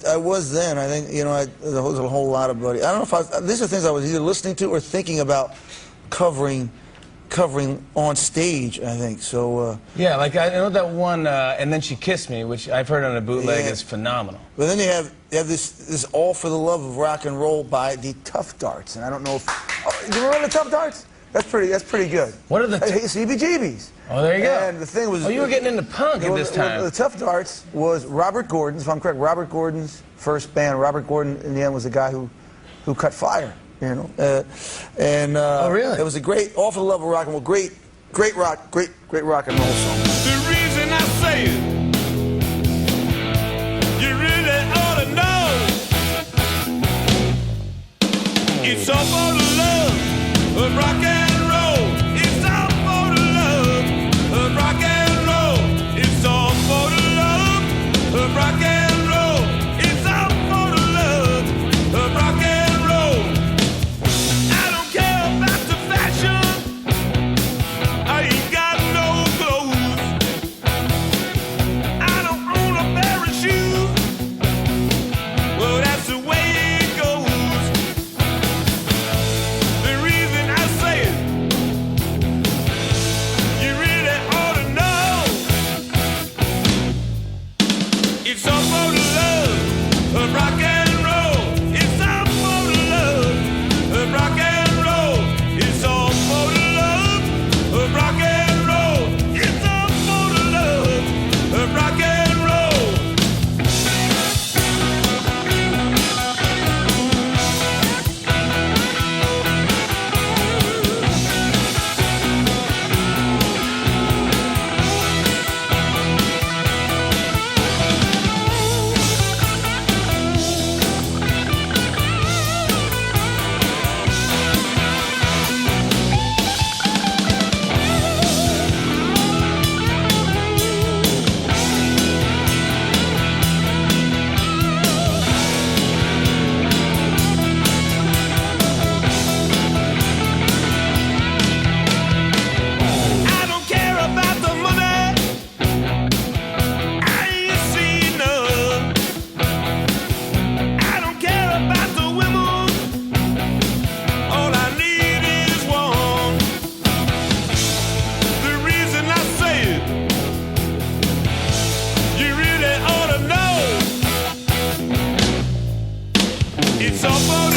I was then. I think, you know, there was a whole lot of buddy. I don't know if these are things I was either listening to or thinking about covering on stage, I think. So yeah, like I know that one, And Then She Kissed Me, which I've heard on a bootleg, yeah, is phenomenal. But then you have this All for the Love of Rock and Roll by the Tough Darts, and I don't know if do you remember the Tough Darts? That's pretty good. What are the CBGBs? Oh, there you go. And the thing was, you were getting into punk at this time. The Tough Darts was Robert Gordon's, if I'm correct, Robert Gordon's first band. Robert Gordon, in the end, was the guy who cut fire. You know, oh really? It was a great, All for the Love of Rock and Roll, great rock and roll song. The reason I say it, you really ought to know. It's all for the love of rock and roll. It's all for the love of rock and roll. It's all for the love of rock and roll. It's all for the love of rock and roll. It's all for the love of rock and roll. It's all for the love of rock and roll. It's all for the love of rock and roll. It's all for the love of rock and roll. It's all for